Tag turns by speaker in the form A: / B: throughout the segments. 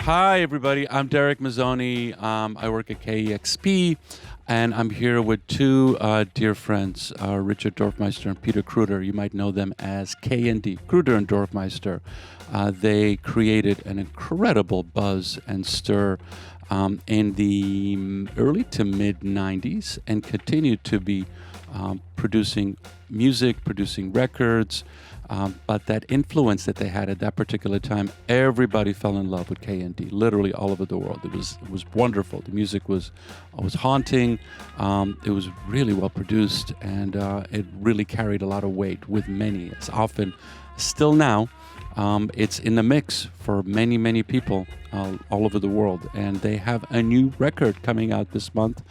A: Hi, everybody. I'm Darek Mazzone. I work at KEXP, and I'm here with two dear friends, Richard Dorfmeister and Peter Kruder. You might know them as K&D, Kruder and Dorfmeister. They created an incredible buzz and stir in the early to mid 90s and continue to be producing music, producing records. But that influence that they had at that particular time, everybody fell in love with K&D, literally all over the world. It was wonderful. The music was haunting. It was really well produced, and it really carried a lot of weight with many. It's often, still now, it's in the mix for many, many people all over the world. And they have a new record coming out this month,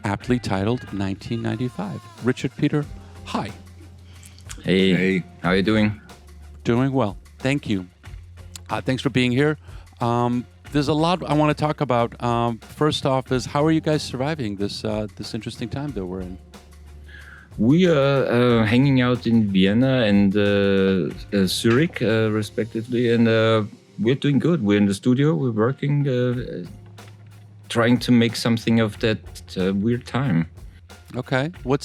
A: aptly titled 1995. Richard, Peter, hi.
B: Hey, how are you doing?
A: Doing well. Thank you. Thanks for being here. There's a lot I want to talk about. First off is, how are you guys surviving this interesting time that we're in?
B: We are hanging out in Vienna and Zurich, respectively, and we're doing good. We're in the studio, we're working, trying to make something of that weird time.
A: Okay. What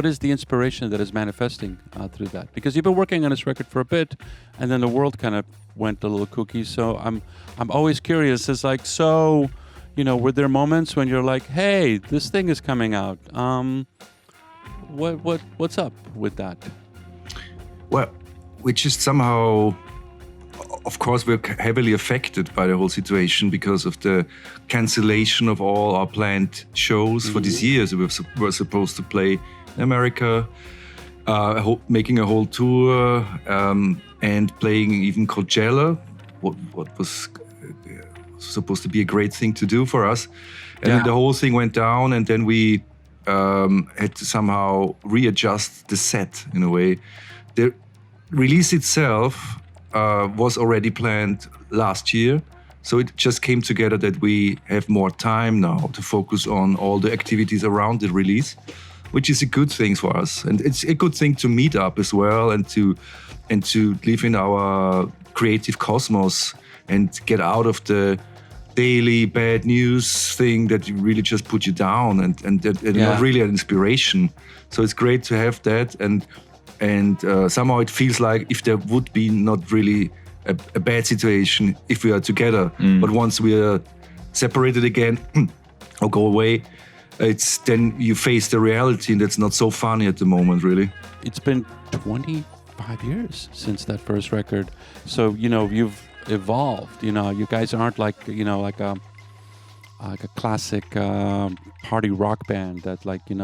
A: is the inspiration that is manifesting through that? Because you've been working on this record for a bit, and then the world kind of went a little kooky. So I'm always curious. It's like, so, were there moments when you're like, hey, this thing is coming out? What's up with that?
C: Well, we just somehow, of course, we're heavily affected by the whole situation because of the cancellation of all our planned shows for this year. So we were supposed to play in America, making a whole tour, and playing even Coachella, what was supposed to be a great thing to do for us. And then the whole thing went down, and then we had to somehow readjust the set in a way. The release itself was already planned last year. So it just came together that we have more time now to focus on all the activities around the release, which is a good thing for us. And it's a good thing to meet up as well and to live in our creative cosmos and get out of the daily bad news thing that really just put you down and not really an inspiration. So it's great to have that, and somehow it feels like if there would be not really a bad situation if we are together, but once we are separated again or go away, it's then you face the reality, and that's not so funny at the moment, really.
A: It's been 25 years since that first record, so you've evolved. You guys aren't like like a classic party rock band that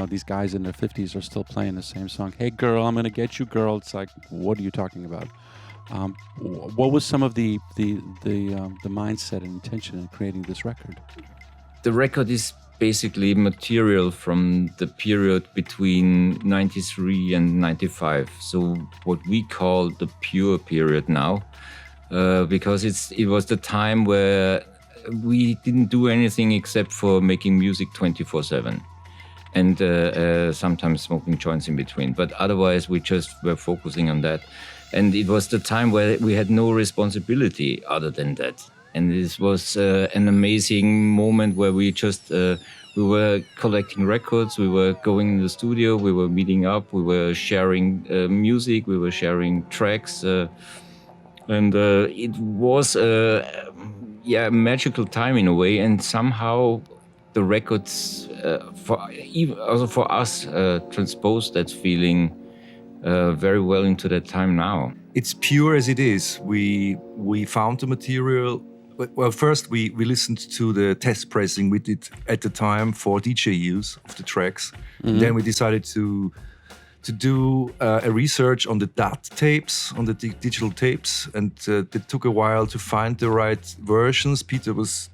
A: these guys in their 50s are still playing the same song. Hey girl, I'm gonna get you, girl. It's like, what are you talking about? What was some of the mindset and intention in creating this record?
B: The record is basically material from the period between 93 and 95. So what we call the pure period now, because it was the time where we didn't do anything except for making music 24/7 and sometimes smoking joints in between. But otherwise, we just were focusing on that. And it was the time where we had no responsibility other than that. And this was an amazing moment where we just, we were collecting records, we were going in the studio, we were meeting up, we were sharing music, we were sharing tracks. And it was a magical time in a way. And somehow the records, for us, transposed that feeling very well into that time now.
C: It's pure as it is. We found the material. Well, first we listened to the test pressing we did at the time for DJ use of the tracks. And then we decided to do a research on the DAT tapes, on the digital tapes, and it took a while to find the right versions. Peter was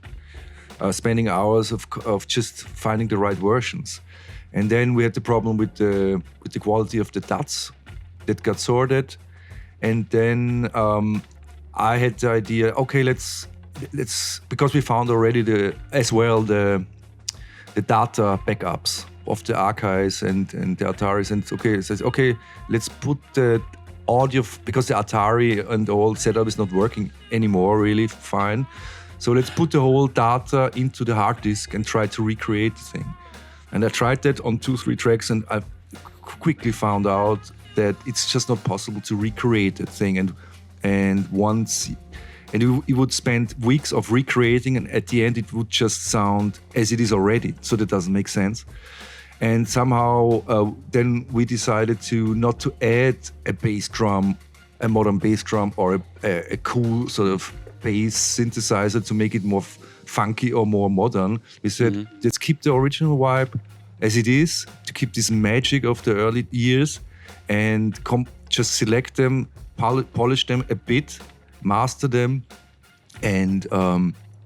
C: spending hours of just finding the right versions. And then we had the problem with the quality of the DATs that got sorted. And then I had the idea, okay, let's because we found already the data backups of the archives and the Ataris, and it says, okay, let's put the audio, because the Atari and all setup is not working anymore really fine. So let's put the whole data into the hard disk and try to recreate the thing. And I tried that on 2-3 tracks, and I quickly found out that it's just not possible to recreate that thing. And you would spend weeks of recreating, and at the end it would just sound as it is already. So that doesn't make sense. And somehow then we decided not to add a bass drum, a modern bass drum, or a cool sort of bass synthesizer to make it more funky or more modern. We said, let's keep the original vibe as it is, to keep this magic of the early years, and just select them, polish them a bit, master them, and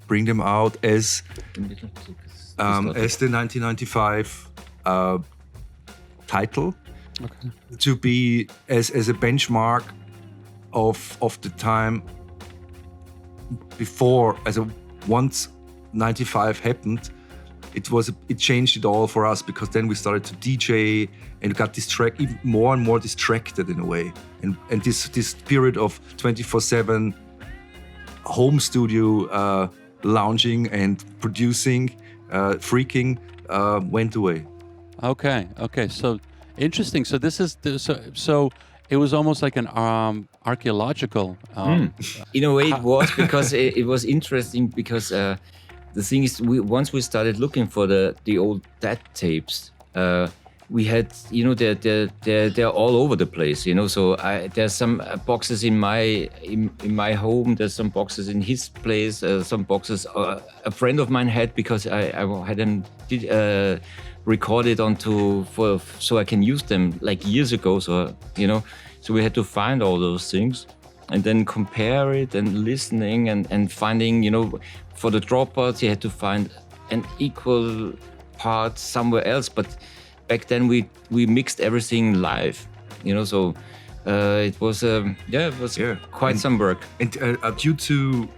C: bring them out as the 1995 title, to be as a benchmark of the time before. Once 95 happened, it changed it all for us, because then we started to DJ and got even more and more distracted in a way, and this period of 24/7 home studio lounging and producing, freaking, went away.
A: Okay. So interesting. So this is so it was almost like an archaeological.
B: In a way, it was, because it was interesting, because the thing is, once we started looking for the old DAT tapes, we had, they're all over the place, So there's some boxes in my home. There's some boxes in his place. Some boxes a friend of mine had, because I had them recorded so I can use them like years ago. So so we had to find all those things, and then compare it, and listening and finding, for the dropouts you had to find an equal part somewhere else. But back then we mixed everything live, So it was quite some work.
C: And due to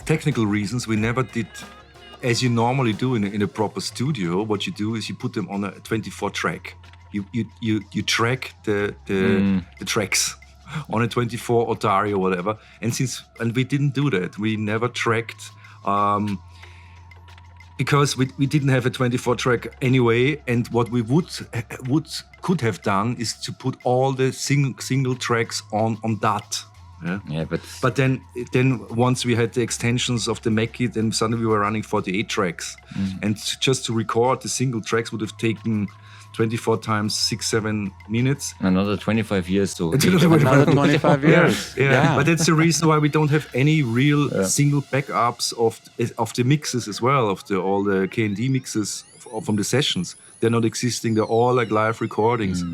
C: technical reasons, we never did, as you normally do in a proper studio. What you do is you put them on a 24 track. You track the tracks on a 24 Otari or whatever. And we didn't do that. We never tracked, because we didn't have a 24 track anyway. And what we could have done is to put all the single tracks on that.
B: Yeah,
C: but then once we had the extensions of the Mackie, then suddenly we were running 48 tracks, and just to record the single tracks would have taken 24 times 6-7 minutes.
B: Another 25 years to
A: another 25 years.
C: Yeah. But that's the reason why we don't have any real single backups of the mixes as well, of all the K&D mixes from the sessions. They're not existing. They're all like live recordings.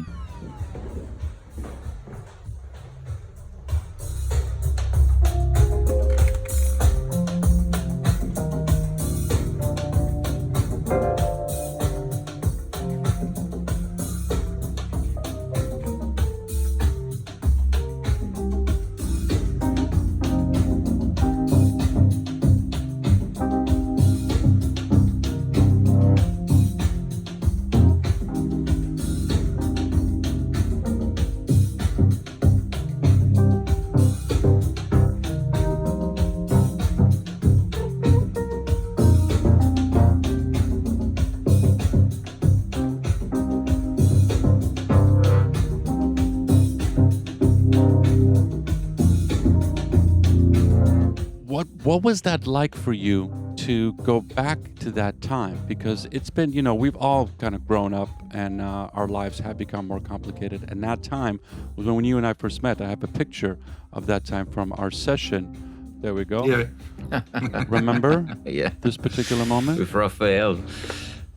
A: What was that like for you to go back to that time? Because it's been, we've all kind of grown up, and our lives have become more complicated. And that time was when you and I first met. I have a picture of that time from our session. There we go.
C: Yeah.
A: Remember?
B: Yeah.
A: This particular moment?
B: With Raphael.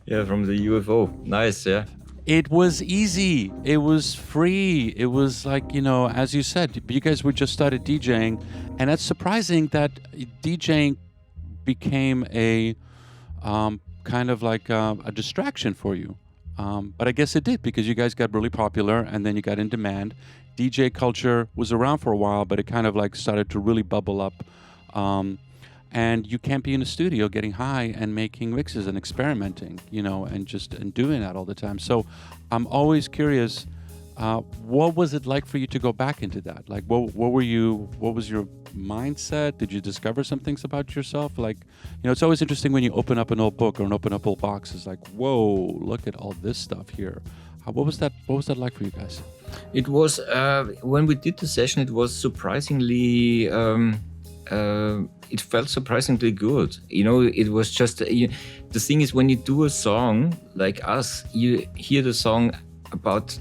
B: Yeah, from the UFO. Nice, yeah.
A: It was easy. It was free. It was like, as you said, you guys would just started DJing, and that's surprising that DJing became a kind of like a distraction for you. But I guess it did, because you guys got really popular, and then you got in demand. DJ culture was around for a while, but it kind of like started to really bubble up. And you can't be in a studio getting high and making mixes and experimenting, and doing that all the time. So I'm always curious, What was it like for you to go back into that? Like, what was your mindset? Did you discover some things about yourself? Like, it's always interesting when you open up an old book or open up old box. It's like, whoa, look at all this stuff here. What was that like for you guys?
B: It was when we did the session. It was surprisingly. It felt surprisingly good. It was just the thing is, when you do a song like us, you hear the song about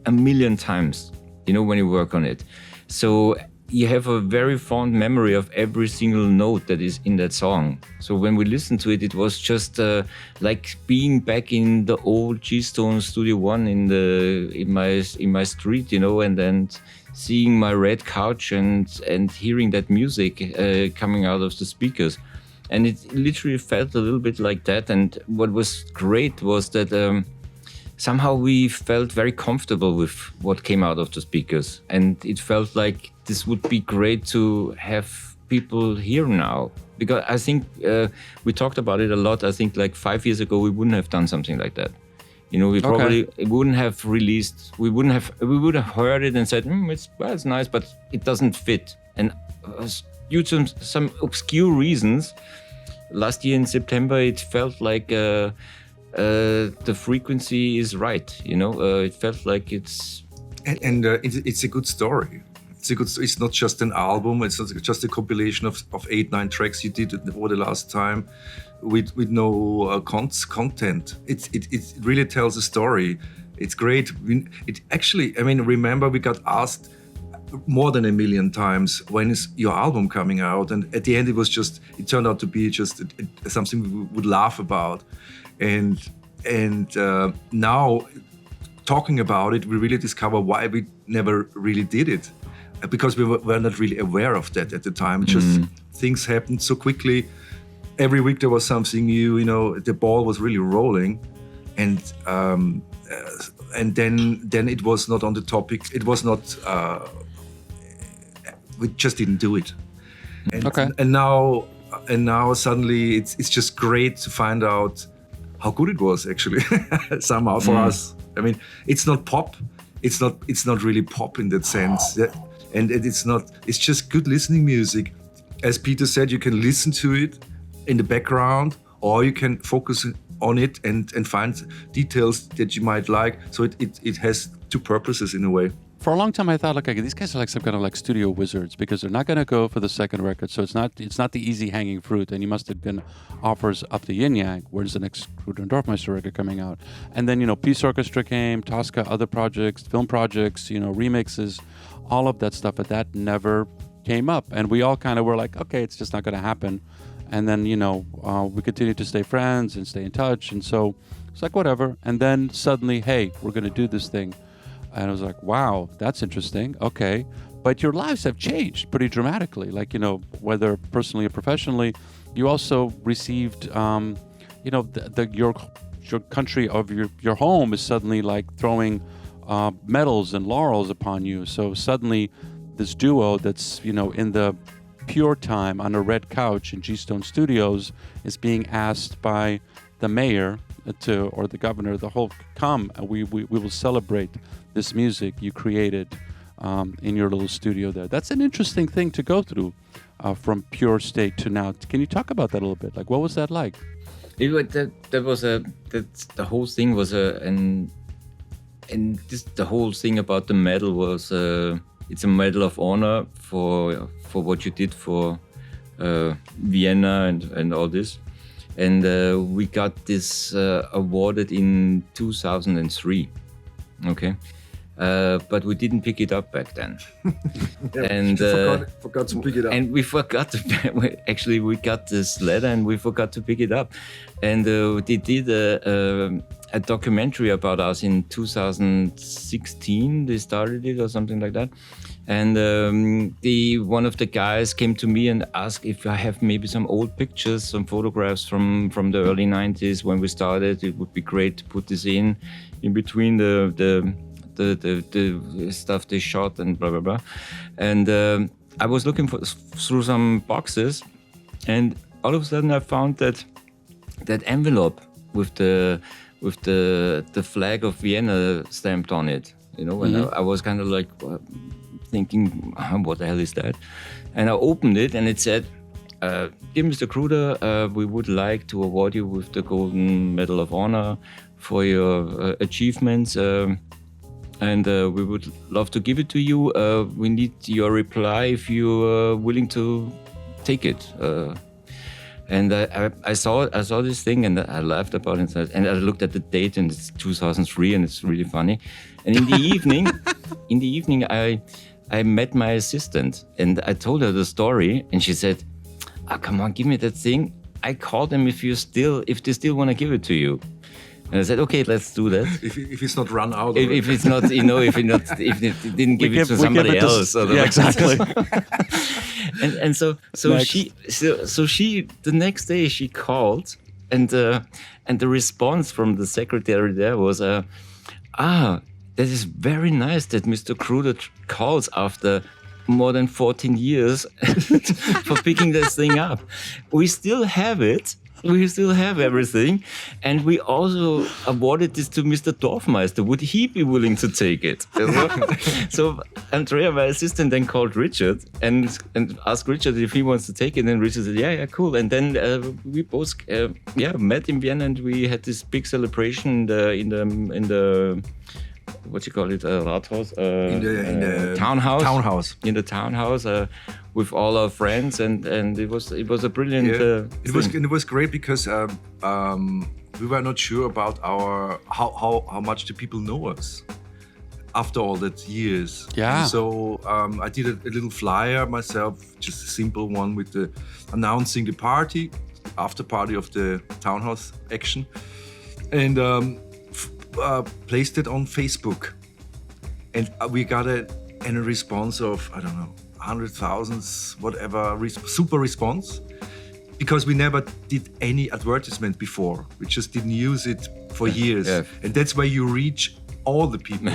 B: 1 million times. When you work on it, so you have a very fond memory of every single note that is in that song. So when we listened to it, it was just like being back in the old G-Stone Studio One in my street, and then seeing my red couch and hearing that music coming out of the speakers. And it literally felt a little bit like that. And what was great was that somehow we felt very comfortable with what came out of the speakers. And it felt like this would be great to have people here now. Because I think we talked about it a lot. I think like 5 years ago, we wouldn't have done something like that. We probably wouldn't have released, we would have heard it and said, it's nice, but it doesn't fit. And due to some obscure reasons, last year in September, it felt like the frequency is right. It felt like it's...
C: And it's a good story. It's not just an album. It's not just a compilation of 8-9 tracks you did over the last time with no content. It really tells a story. It's great. Remember we got asked more than 1 million times, when is your album coming out? And at the end, it turned out to be just something we would laugh about. And now talking about it, we really discover why we never really did it. Because we were not really aware of that at the time. Just things happened so quickly. Every week there was something new. The ball was really rolling, and then it was not on the topic. It was not. We just didn't do it. And now suddenly it's just great to find out how good it was actually. Somehow for us. It's not pop. It's not really pop in that sense. And it's just good listening music. As Peter said, you can listen to it in the background, or you can focus on it and find details that you might like. So it has two purposes in a way.
A: For a long time, I thought, okay, these guys are like some kind of like studio wizards, because they're not going to go for the second record. So it's not the easy hanging fruit. And you must have been offers up the yin yang. Where's the next Kruder Dorfmeister record coming out? And then, Peace Orchestra came, Tosca, other projects, film projects, remixes, all of that stuff. But that never came up. And we all kind of were like, okay, it's just not going to happen. And then, we continued to stay friends and stay in touch. And so it's like, whatever. And then suddenly, hey, we're going to do this thing. And I was like, wow, that's interesting. Okay. But your lives have changed pretty dramatically. Like, whether personally or professionally, you also received, your country of your home is suddenly like throwing medals and laurels upon you. So suddenly this duo that's, in the pure time on a red couch in G-Stone Studios is being asked by the mayor or the governor, come, we will celebrate this music you created in your little studio there. That's an interesting thing to go through from pure state to now. Can you talk about that a little bit? Like, what was that like?
B: The whole thing was the whole thing about the medal was it's a medal of honor for what you did for Vienna and all this. And we got this awarded in 2003, okay? But we didn't pick it up back then. And
C: forgot to pick it up.
B: And we forgot to, actually we got this letter and we forgot to pick it up. And they did a documentary about us in 2016, they started it or something like that. And one of the guys came to me and asked if I have maybe some old pictures, some photographs from the early 90s when we started. It would be great to put this in between the stuff they shot and blah blah blah. And I was looking through some boxes, and all of a sudden I found that envelope with the flag of Vienna stamped on it. you know, and I was kind of like thinking, what the hell is that? And I opened it and it said, dear Mr. Kruder, we would like to award you with the Golden Medal of Honor for your achievements. And we would love to give it to you. We need your reply if you're willing to take it. And I saw this thing and I laughed about it. And I looked at the date and it's 2003 and it's really funny. And in the evening, I met my assistant and I told her the story and she said, come on, give me that thing. I called them if they still want to give it to you. And I said, okay, let's do that.
C: If it's not run out.
B: If it's not, you know, if it didn't give it to somebody else.
A: Yeah, exactly.
B: and so she the next day she called and the response from the secretary there was, that is very nice that Mr. Kruder calls after more than 14 years for picking this thing up. We still have it. We still have everything. And we also awarded this to Mr. Dorfmeister. Would he be willing to take it? So Andrea, my assistant, then called Richard and asked Richard if he wants to take it. And Richard said, yeah, cool. And then we both met in Vienna and we had this big celebration in the what you call it, Rathaus?
C: In the
B: townhouse.
C: Townhouse.
B: In the townhouse with all our friends, and it was a brilliant.
C: It was great because we were not sure about how much the people know us after all that years.
A: Yeah.
C: And so I did a little flyer myself, just a simple one with the announcing the party, after party of the townhouse action, and. Placed it on Facebook, and we got a response of, I don't know, 100,000, whatever, super response, because we never did any advertisement before. We just didn't use it for years, and that's why you reach all the people.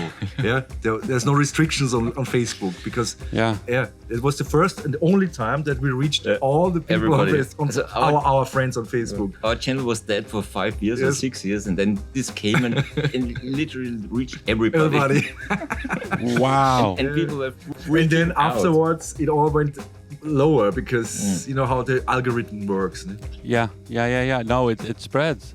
C: There's no restrictions on Facebook because it was the first and only time that we reached all the people on our friends on Facebook.
B: Our channel was dead for 5 years or 6 years, and then this came and literally reached everybody.
A: Wow.
B: And people were
C: and then afterwards it all went lower because you know how the algorithm works.
A: Yeah. No, it spreads.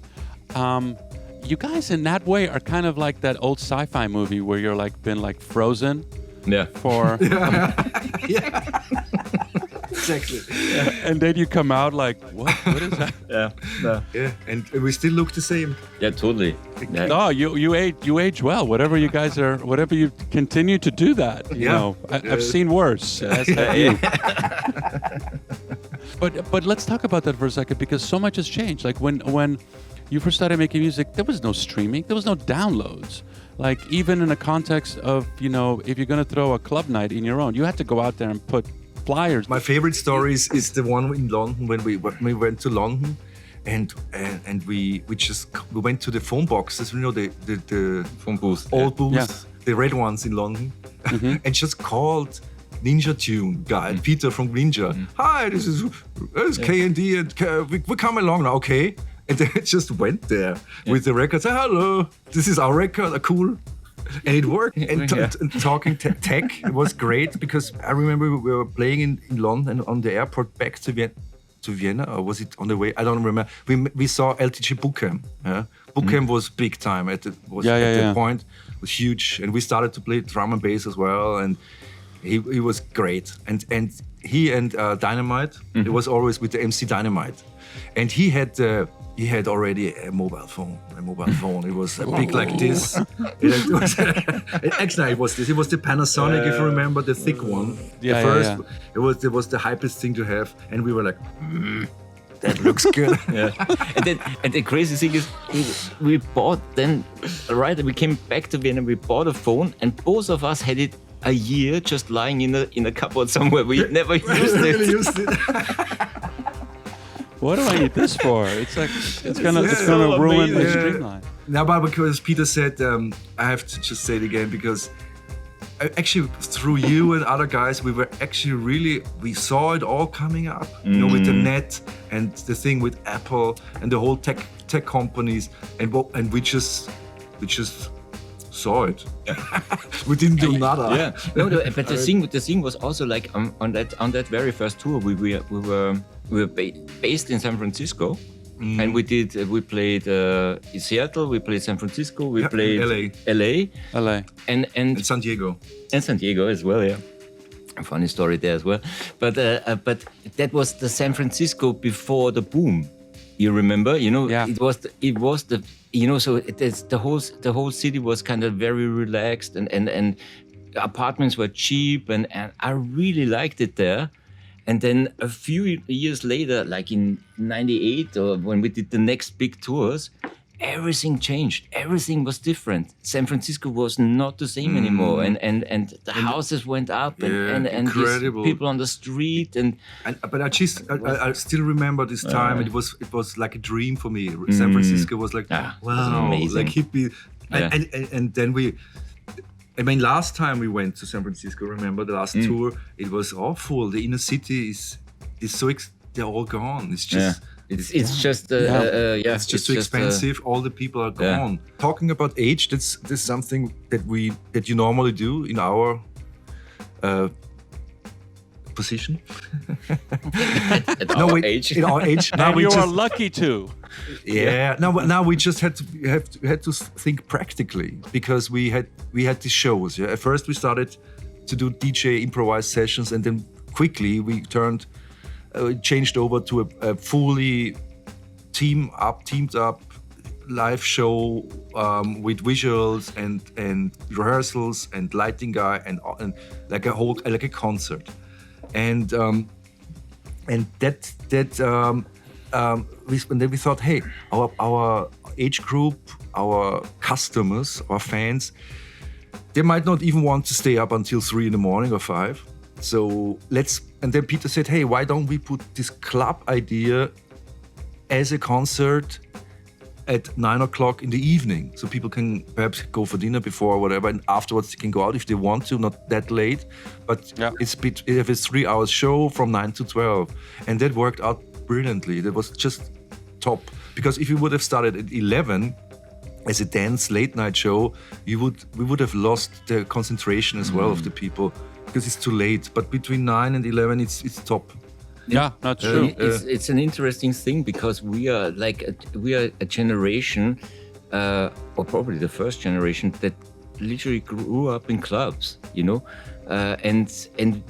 A: You guys in that way are kind of like that old sci-fi movie where you're like been like frozen for
C: exactly.
A: And then you come out like, what is that?
C: And we still look the same.
B: Yeah, totally. Yeah.
A: No, you age well. Whatever you continue to do that. You know, I've seen worse. But let's talk about that for a second because so much has changed. Like when you first started making music, there was no streaming, there was no downloads. Like even in a context of, you know, if you're going to throw a club night in your own, you had to go out there and put flyers.
C: My favorite story is the one in London when we went to London and we went to the phone boxes, you know, the
B: phone booth,
C: old booths, the red ones in London, and just called Ninja Tune guy, Peter from Ninja. Hi, this is K&D and we come along now, okay? And they just went there with the record. Say, hello, this is our record, cool. And it worked. And talking tech, it was great because I remember we were playing in London on the airport back to Vienna, or was it on the way? I don't remember. We saw LTG Buckham. Buckham was big time at that point. It was huge. And we started to play drum and bass as well. And he was great. And he and Dynamite, it was always with the MC Dynamite. And he had already a mobile phone. It was big like this. Actually, it was this. It was the Panasonic, if you remember, the thick one. It was the hypest thing to have, and we were like, that looks good.
B: And the crazy thing is, we bought then. We came back to Vienna. We bought a phone, and both of us had it a year just lying in a cupboard somewhere. We never used it.
A: What do I need this for? It's like it's gonna ruin the streamline.
C: Now, but because Peter said, I have to just say it again because actually through you and other guys, we saw it all coming up. You know, with the net and the thing with Apple and the whole tech companies, and we just saw it. We didn't do nada.
B: Yeah, but the thing was also like on that very first tour we were based in San Francisco, and we played in Seattle, we played San Francisco, we played LA, and
C: San Diego,
B: as well. Yeah, a funny story there as well. But that was the San Francisco before the boom. You remember? It was the so it's the whole city was kind of very relaxed, and apartments were cheap, and I really liked it there. And then a few years later, like in '98, or when we did the next big tours, everything changed. Everything was different. San Francisco was not the same anymore, and the houses went up, and
C: incredible
B: people on the street,
C: but I still remember this time. It was like a dream for me. San Francisco was like wow,
B: amazing.
C: like hippie, and then last time we went to San Francisco, remember the last tour? It was awful. The inner city is so they're all gone. It's just.
B: It's just
C: it's just too expensive. All the people are gone. Yeah. Talking about age, that's something that you normally do in our position.
B: At our age.
C: In our age.
A: Now you are lucky to.
C: Yeah. Now we just had to think practically, because we had these shows. Yeah. At first we started to do DJ improvised sessions, and then quickly we changed over to a fully teamed up live show with visuals and rehearsals and lighting guy and like a concert, and then we thought, hey, our age group, our customers, our fans, they might not even want to stay up until 3 in the morning or 5. So and then Peter said, hey, why don't we put this club idea as a concert at 9 o'clock in the evening, so people can perhaps go for dinner before or whatever, and afterwards they can go out if they want to, not that late. But it's a 3 hours show from 9 to 12, and that worked out brilliantly. That was just top, because if you would have started at 11 as a dance late night show, we would have lost the concentration as well of the people, because it's too late. But between 9 and 11, it's top.
A: Yeah, that's true.
B: It's an interesting thing, because we are a generation, or probably the first generation, that literally grew up in clubs, and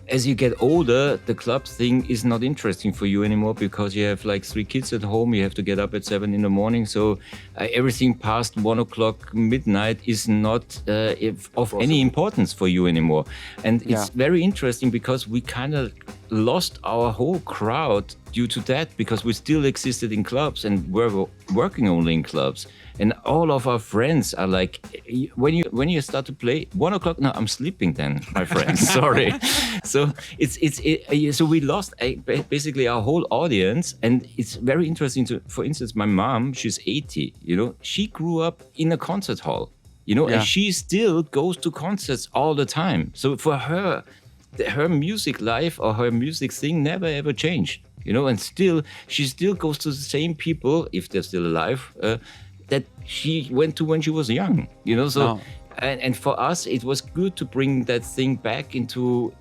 B: as you get older, the club thing is not interesting for you anymore, because you have like 3 kids at home. You have to get up at 7 in the morning. So everything past 1 o'clock midnight is not of any importance for you anymore. And it's very interesting, because we kind of lost our whole crowd due to that, because we still existed in clubs and were working only in clubs. And all of our friends are like, when you start to play 1 o'clock, no, I'm sleeping then, my friends. Sorry. So so we lost basically our whole audience, and it's very interesting for instance, my mom, she's 80. She grew up in a concert hall. And she still goes to concerts all the time. So for her, her music life or her music thing never ever changed. And she still goes to the same people, if they're still alive, that she went to when she was young, and for us it was good to bring that thing back into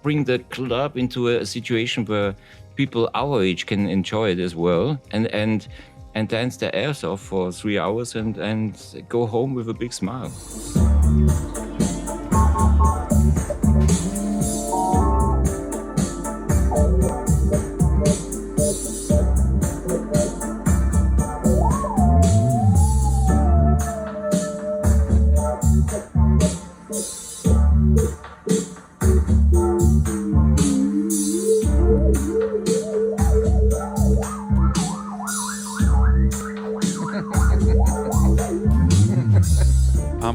B: bring the club into a situation where people our age can enjoy it as well, and dance their ass off for 3 hours and go home with a big smile.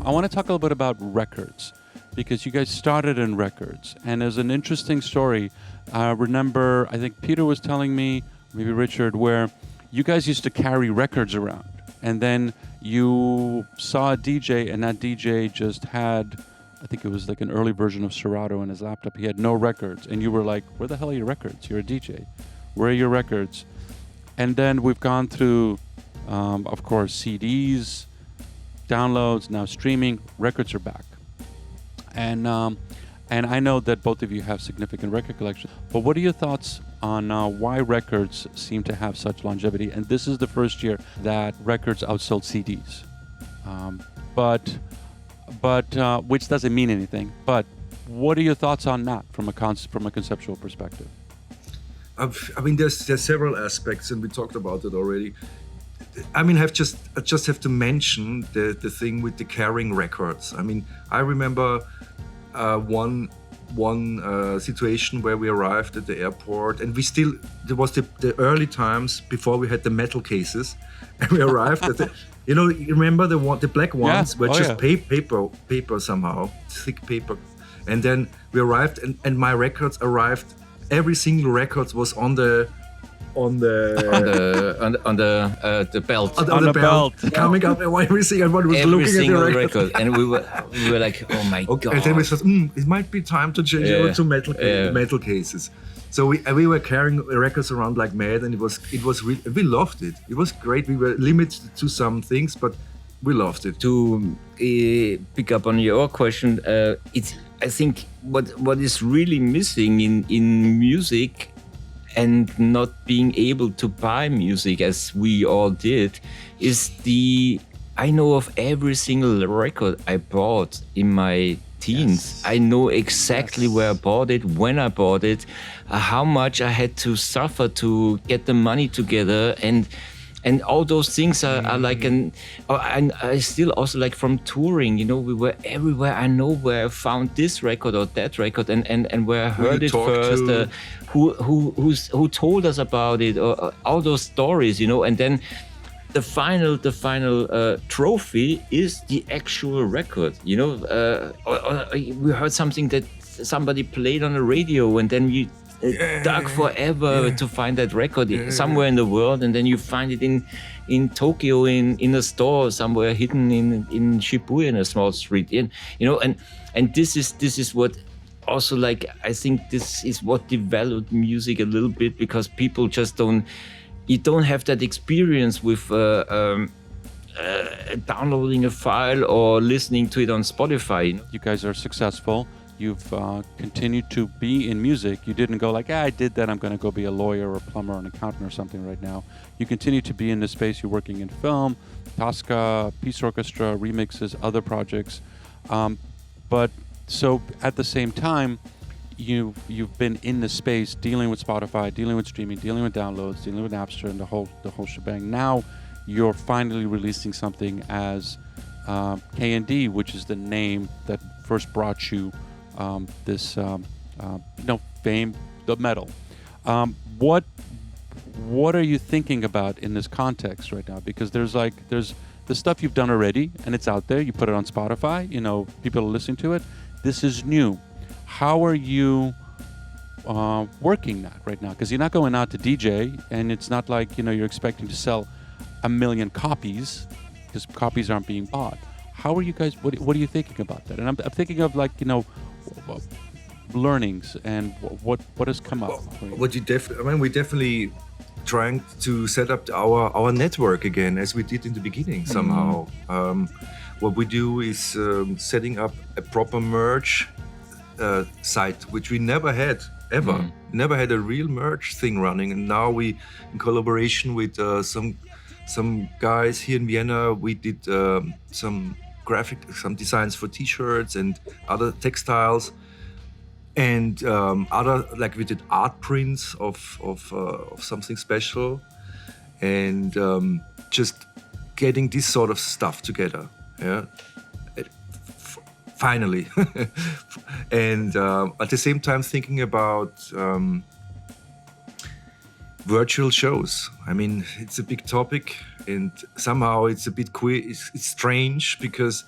A: I want to talk a little bit about records, because you guys started in records, and there's an interesting story. I remember, I think Peter was telling me, maybe Richard, where you guys used to carry records around, and then you saw a DJ, and that DJ just had, I think it was like an early version of Serato in his laptop. He had no records, and you were like, where the hell are your records? You're a DJ. Where are your records? And then we've gone through, of course, CDs, downloads, now streaming, records are back. And I know that both of you have significant record collections, but what are your thoughts on why records seem to have such longevity? And this is the first year that records outsold CDs. But which doesn't mean anything. But what are your thoughts on that from a conceptual perspective?
C: I mean, there's several aspects, and we talked about it already. I mean, I just have to mention the thing with the carrying records. I mean, I remember one situation where we arrived at the airport, and there was the early times before we had the metal cases, and we arrived at the, you remember the black ones were just paper somehow, thick paper, and then we arrived, and my records arrived. Every single record was on the
B: belt.
C: On the belt. Coming up, every single one was looking at the record.
B: And we were like, oh my god.
C: And then we said, it might be time to change over to metal cases. So we were carrying records around like mad, and it was we loved it. It was great. We were limited to some things, but we loved it.
B: To pick up on your question, I think what is really missing in music, and not being able to buy music as we all did, is I know of every single record I bought in my teens. Yes. I know exactly where I bought it, when I bought it, how much I had to suffer to get the money together, and all those things are like and I still also like from touring, we were everywhere. I know where I found this record or that record, and where I heard it first, who told us about it, or all those stories, and then the final trophy is the actual record, we heard something that somebody played on the radio, and then you dug forever to find that record somewhere in the world, and then you find it in Tokyo in a store somewhere hidden in Shibuya in a small street, and this is what also, like, I think this is what developed music a little bit, because people just don't have that experience with downloading a file or listening to it on Spotify.
A: You guys are successful. You've continued to be in music. You didn't go like, I did that, I'm going to go be a lawyer or a plumber or an accountant or something right now. You continue to be in this space. You're working in film, Tosca, Peace Orchestra, remixes, other projects. But so at the same time, you've been in the space dealing with Spotify, dealing with streaming, dealing with downloads, dealing with Napster, and the whole shebang. Now you're finally releasing something as K&D, which is the name that first brought you this fame, the medal. What are you thinking about in this context right now? Because there's the stuff you've done already, and it's out there. You put it on Spotify. People are listening to it. This is new. How are you working that right now? Because you're not going out to DJ, and it's not like you're expecting to sell 1 million copies, because copies aren't being bought. How are you guys? What are you thinking about that? And I'm thinking of learnings and what has come up.
C: We're definitely trying to set up our network again, as we did in the beginning somehow. What we do is setting up a proper merch site, which we never had ever. Never had a real merch thing running, and now we, in collaboration with some guys here in Vienna, we did some designs for T-shirts and other textiles, and we did art prints of something special, and just getting this sort of stuff together. Yeah. Finally. And at the same time thinking about virtual shows. I mean, it's a big topic, and somehow it's a bit it's strange, because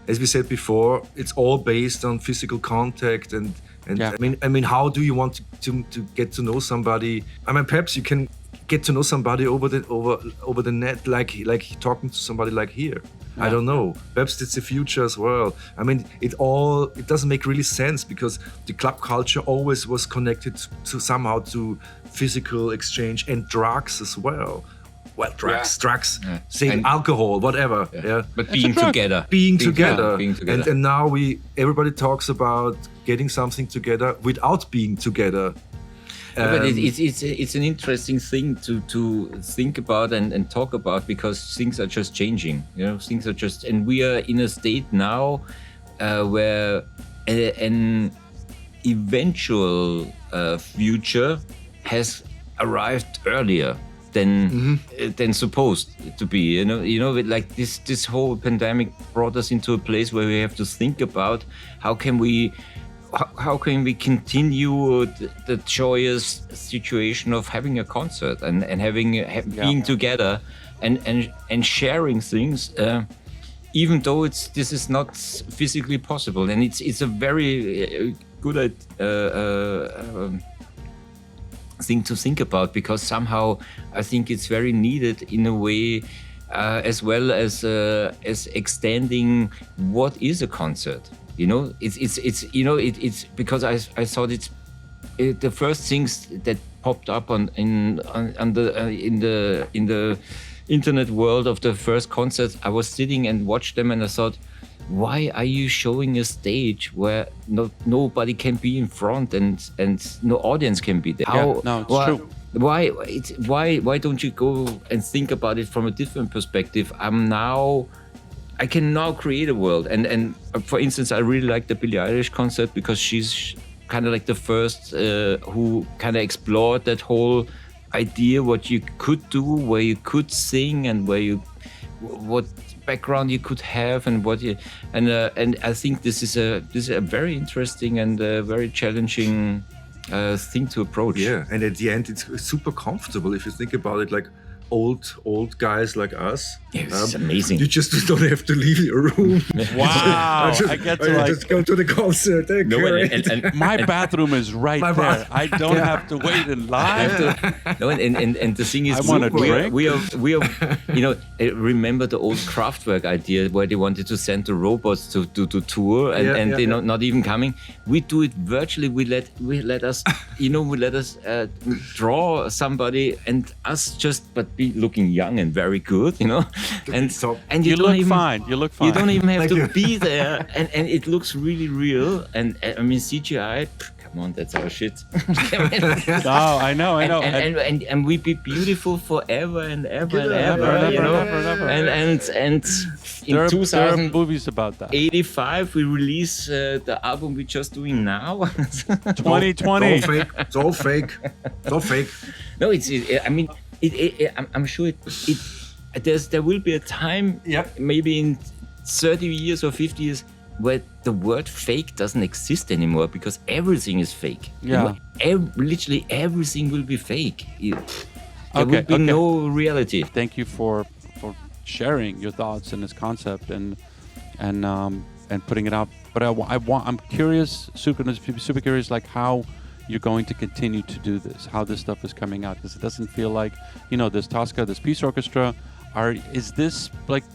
C: as we said before, it's all based on physical contact, and yeah. I mean, how do you want to get to know somebody? I mean, perhaps you can get to know somebody over the net, like talking to somebody like here. Yeah. I don't know. Perhaps it's the future as well. I mean, it doesn't make really sense, because the club culture always was connected to somehow to physical exchange and drugs as well. drugs, same alcohol, whatever. Yeah.
B: But being together.
C: Being together.
B: together.
C: And now everybody talks about getting something together without being together.
B: But it's an interesting thing to think about and talk about, because things are just changing. Things are just, and we are in a state now where an eventual future has arrived earlier than supposed to be. Like this whole pandemic brought us into a place where we have to think about how can we continue the joyous situation of having a concert and being together and sharing things, even though this is not physically possible. And it's a very good thing to think about, because somehow I think it's very needed in a way, as well as extending what is a concert. It's because I thought the first things that popped up in the internet world of the first concerts. I was sitting and watched them, and I thought, why are you showing a stage where nobody can be in front and no audience can be there?
A: It's true.
B: Why don't you go and think about it from a different perspective? I can now create a world, and for instance, I really like the Billie Eilish concert, because she's kind of like the first who kind of explored that whole idea, what you could do, where you could sing, and what background you could have, and and I think this is a very interesting and very challenging thing to approach.
C: Yeah, and at the end, it's super comfortable if you think about it, like. Old guys like us.
B: Yeah, it's amazing.
C: You just don't have to leave your room.
A: Wow! I get to
C: just go to the concert.
B: And
A: my bathroom is right there. I don't have to wait in line.
B: And the thing is,
A: I want a drink.
B: We are remember the old Kraftwerk idea where they wanted to send the robots to tour, and they're not even coming. We do it virtually. We let us draw somebody, and us just be looking young and very good, and
A: you look fine. You
B: don't even have to be there, and it looks really real. And I mean, CGI, come on, that's our shit.
A: I know.
B: And we be beautiful forever and ever and ever. And in
A: there are movies about that.
B: 85, we release the album we're just doing now.
A: 2020.
C: It's all fake.
B: No, I'm sure there will be a time, maybe in 30 years or 50 years, where the word fake doesn't exist anymore, because everything is fake.
A: Yeah.
B: Literally everything will be fake. There will be no reality.
A: Thank you for sharing your thoughts in this concept and putting it out. But I'm curious, super curious, like how you're going to continue to do this, how this stuff is coming out, because it doesn't feel like, this Tosca, this Peace Orchestra, is this, like,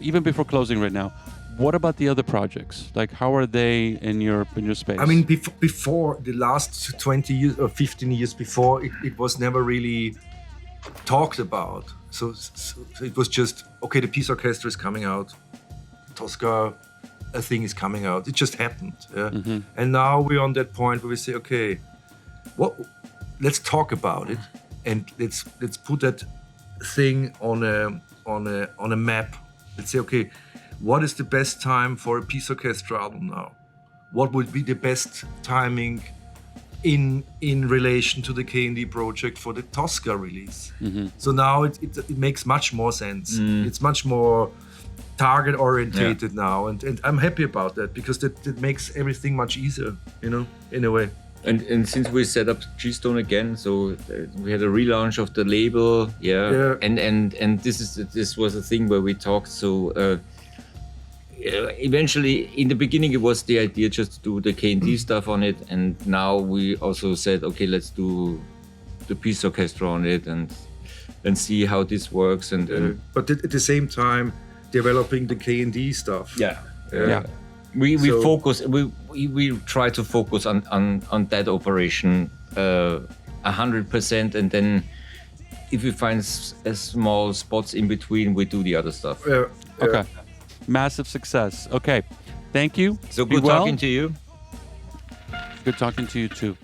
A: even before closing right now, what about the other projects? Like, how are they in your space?
C: I mean, before the last 20 years or 15 years before, it was never really talked about. So it was just, okay, the Peace Orchestra is coming out, Tosca, a thing is coming out. It just happened. Yeah? Mm-hmm. And now we're on that point where we say, okay, let's talk about it, and let's put that thing on a map. Let's say, okay, what is the best time for a Peace Orchestra album now? What would be the best timing in relation to the K&D project for the Tosca release? Mm-hmm. So now it makes much more sense. It's much more target orientated now, and I'm happy about that, because that makes everything much easier, in a way.
B: And since we set up G-Stone again, so we had a relaunch of the label, and this was a thing where we talked. So eventually, in the beginning, it was the idea just to do the K&D stuff on it, and now we also said, okay, let's do the Peace Orchestra on it, and see how this works.
C: But at the same time, developing the K&D stuff.
B: We focus. We try to focus on that operation 100%, and then if we find small spots in between, we do the other stuff.
A: Okay. Massive success. Okay. Thank you.
B: So
A: Be
B: good
A: well.
B: talking to you.
A: Good talking to you too.